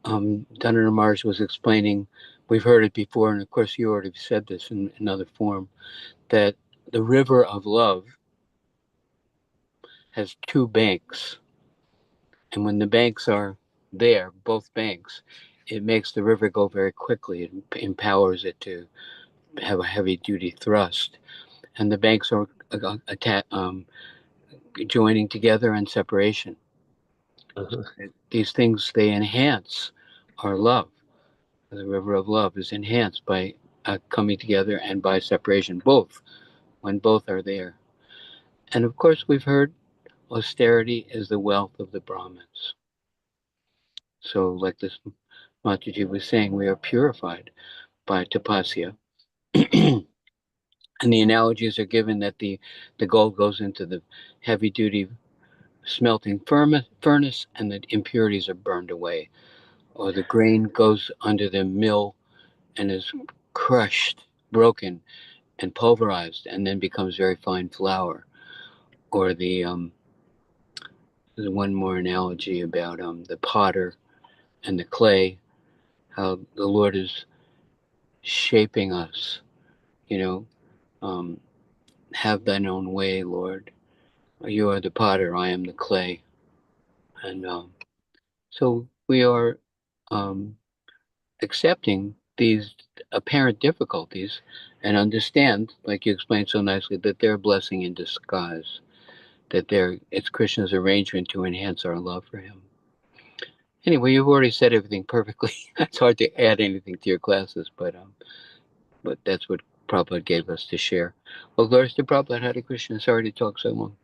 Dhanana Maharaj was explaining. We've heard it before, and of course, you already said this in another form. That the river of love has two banks, and when the banks are there, both banks, it makes the river go very quickly. It empowers it to have a heavy duty thrust, and the banks are joining together and separation. These things, they enhance our love. The river of love is enhanced by coming together and by separation, both, when both are there. And of course, we've heard austerity is the wealth of the Brahmins. So, like this Mataji was saying, we are purified by tapasya. And the analogies are given that the gold goes into the heavy duty smelting furnace and the impurities are burned away. Or the grain goes under the mill and is crushed broken and pulverized and then becomes very fine flour. Or there's one more analogy about the potter and the clay, how the Lord is shaping us, you know, have thine own way, Lord. You are the potter, I am the clay. And so we are accepting these apparent difficulties and understand, like you explained so nicely, that they're a blessing in disguise, that it's Krishna's arrangement to enhance our love for him. Anyway, you've already said everything perfectly. It's hard to add anything to your classes, but that's what Prabhupada gave us to share. Well, glories to Prabhupada. Hare Krishna. Sorry to talk so long.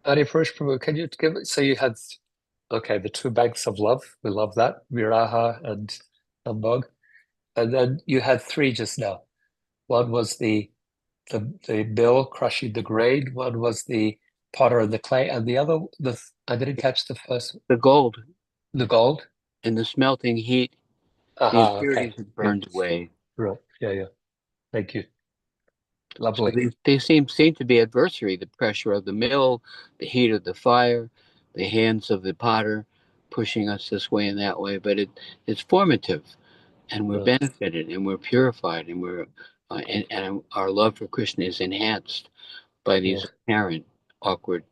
Hare First Prabhu, can you give so you had the two banks of love. We love that. Viraha and Ambog. And then you had three just now. One was the mill crushing the grain, one was the potter and the clay, and the other I didn't catch the first. The gold. The gold? In the smelting heat, the Okay. impurities had burned away. Right. Yeah. Thank you. So Lovely. they seem to be adversary, the pressure of the mill, the heat of the fire, the hands of the potter pushing us this way and that way, but it's formative, and we're benefited and we're purified, and we're and our love for Krishna is enhanced by these apparent awkward,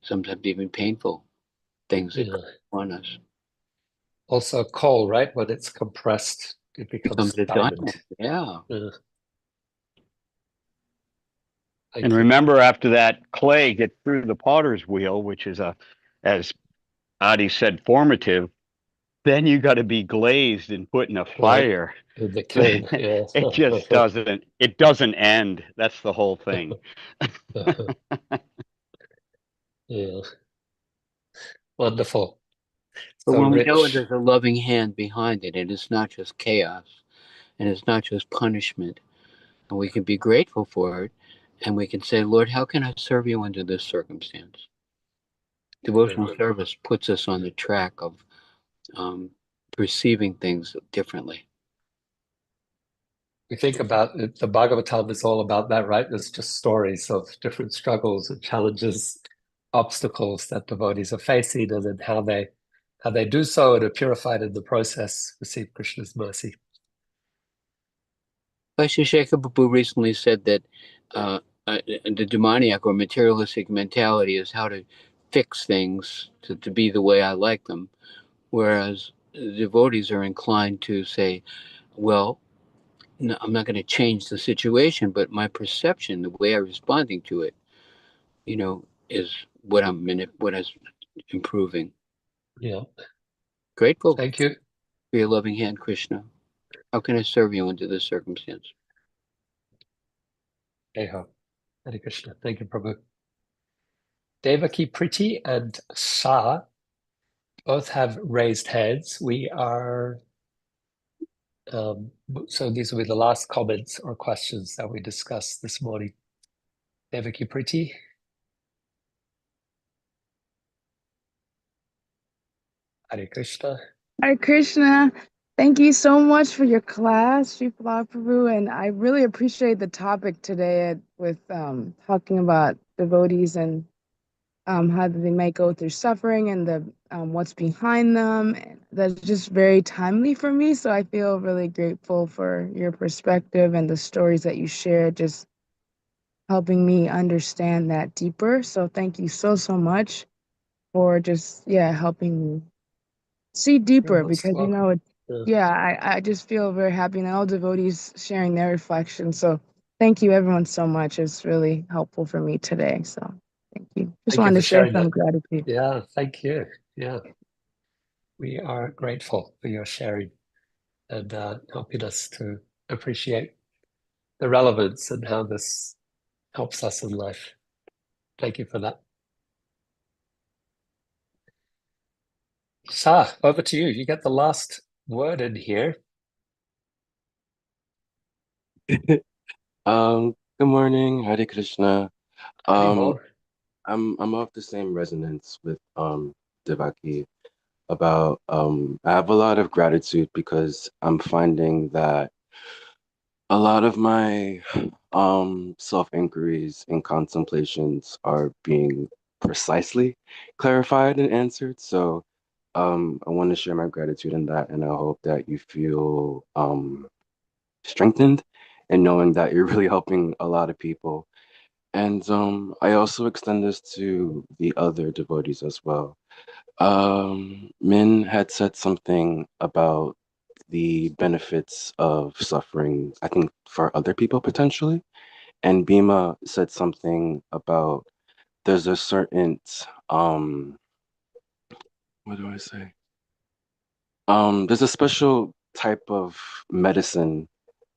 sometimes even painful things that come on us. Also coal, right? When it's compressed, it becomes a diamond. Yeah. And remember, after that clay gets through the potter's wheel, which is as Adi said, formative, then you got to be glazed and put in a fire. Right. The kiln, yeah. It just doesn't end. That's the whole thing. Yeah. Wonderful. But So when we know rich. there's a loving hand behind it, and it's not just chaos, and it's not just punishment, and we can be grateful for it, and we can say, Lord, how can I serve you under this circumstance? Devotional service puts us on the track of perceiving things differently. We think about it, the Bhagavatam is all about that, right? There's just stories of different struggles and challenges, obstacles that devotees are facing, and then how they do so and are purified in the process, receive Krishna's mercy. Vaishya Shekhar Babu recently said that the demoniac or materialistic mentality is how to fix things to be the way I like them, whereas devotees are inclined to say, well, no, I'm not going to change the situation, but my perception, the way I'm responding to it, is what is improving. Yeah. Grateful. Thank you for your loving hand, Krishna. How can I serve you under this circumstance? Hare Krishna. Thank you, Prabhu. Devaki Priti and Shah both have raised heads. We are so these will be the last comments or questions that we discussed this morning. Devaki Priti. Hare Krishna. Hare Krishna. Thank you so much for your class, Sri Prahlad Prabhu, and I really appreciate the topic today with talking about devotees and how they might go through suffering and the what's behind them. And that's just very timely for me, so I feel really grateful for your perspective and the stories that you shared, just helping me understand that deeper. So thank you so much for just helping me see deeper, because I just feel very happy, and all devotees sharing their reflections. So thank you everyone so much. It's really helpful for me today. So thank you. Just wanted to share some gratitude. Yeah, thank you. Yeah, we are grateful for your sharing and helping us to appreciate the relevance and how this helps us in life. Thank you for that. Shah, over to you. You get the last word in here. Good morning, Hare Krishna. I'm of the same resonance with Devaki about I have a lot of gratitude because I'm finding that a lot of my self-inquiries and contemplations are being precisely clarified and answered. So I want to share my gratitude in that, and I hope that you feel strengthened and knowing that you're really helping a lot of people. And I also extend this to the other devotees as well. Min had said something about the benefits of suffering, I think, for other people potentially. And Bhima said something about there's a certain what do I say? There's a special type of medicine,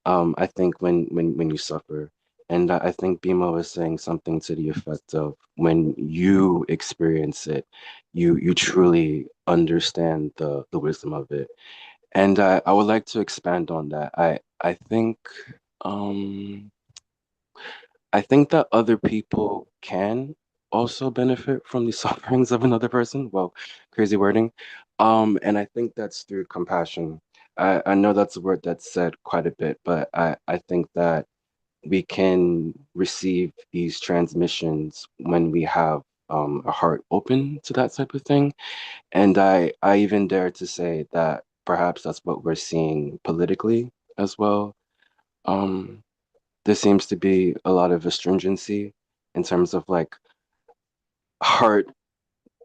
I think when you suffer. And I think Bhima was saying something to the effect of when you experience it, you truly understand the wisdom of it. And I would like to expand on that. Um I think that other people can also benefit from the sufferings of another person. Well, crazy wording. And I think that's through compassion. I know that's a word that's said quite a bit, but I think that we can receive these transmissions when we have a heart open to that type of thing. And I even dare to say that perhaps that's what we're seeing politically as well. Um, there seems to be a lot of astringency in terms of like heart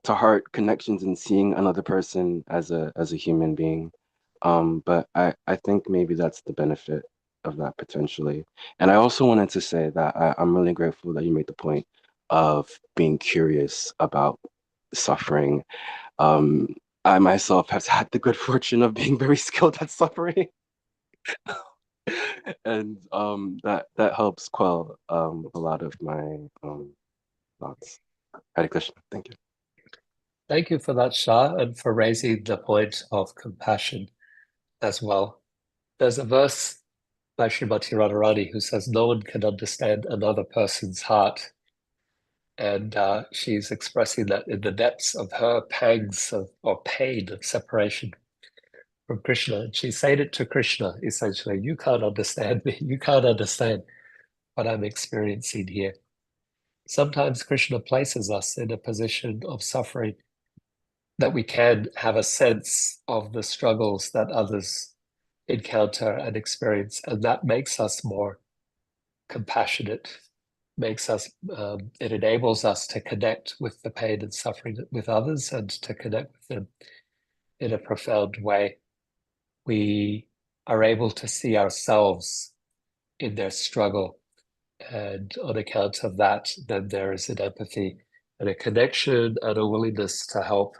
to heart connections and seeing another person as a human being. But I think maybe that's the benefit of that potentially. And I also wanted to say that I'm really grateful that you made the point of being curious about suffering. Um, I myself have had the good fortune of being very skilled at suffering. And that helps quell a lot of my thoughts. Hare Krishna. Thank you. Thank you for that, Shah, and for raising the point of compassion as well. There's a verse by Srimati Radharani who says, no one can understand another person's heart. And she's expressing that in the depths of her pangs or pain of separation from Krishna. And she's saying it to Krishna, essentially, you can't understand me. You can't understand what I'm experiencing here. Sometimes Krishna places us in a position of suffering that we can have a sense of the struggles that others encounter and experience, and that makes us more compassionate, makes us, it enables us to connect with the pain and suffering with others and to connect with them in a profound way. We are able to see ourselves in their struggle, and on account of that, then there is an empathy and a connection and a willingness to help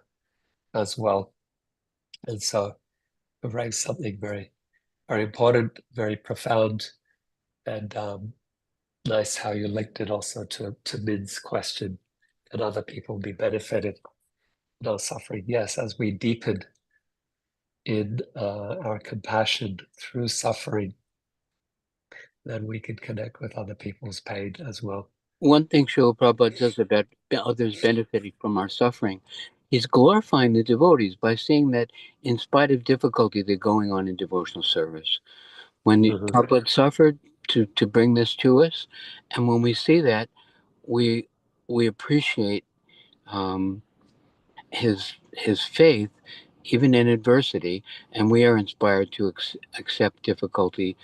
as well. And so it brings something very, very important, very profound, and nice how you linked it also to Min's question. Can other people be benefited in our suffering? Yes, as we deepen in our compassion through suffering, then we can connect with other people's pain as well. One thing Srila Prabhupada does about others benefiting from our suffering is glorifying the devotees by saying that in spite of difficulty, they're going on in devotional service. When Prabhupada suffered to bring this to us, and when we see that, we appreciate his faith even in adversity, and we are inspired to accept difficulty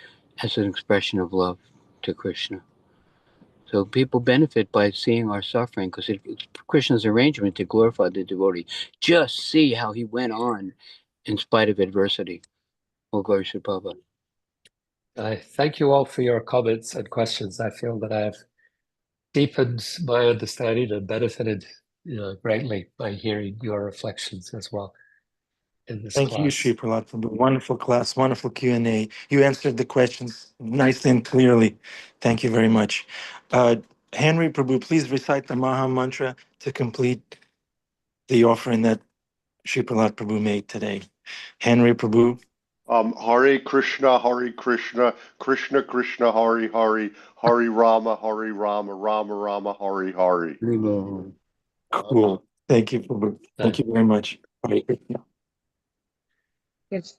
as an expression of love to Krishna. So people benefit by seeing our suffering because it's Krishna's arrangement to glorify the devotee. Just see how he went on in spite of adversity. Well, glory to Prabhupada. I thank you all for your comments and questions. I feel that I have deepened my understanding and benefited, greatly by hearing your reflections as well in this Thank class. you, Sri Prahlad, for the wonderful class, wonderful Q&A. You answered the questions nicely and clearly. Thank you very much. Henry Prabhu, please recite the Maha Mantra to complete the offering that Sri Prahlad Prabhu made today. Henry Prabhu. Hare Krishna, Krishna Krishna, Hare Hare, Hare Rama, Rama Rama, Hare Hare. Cool. Thank you, Prabhu. Thank you very much. Hare Krishna. Yes.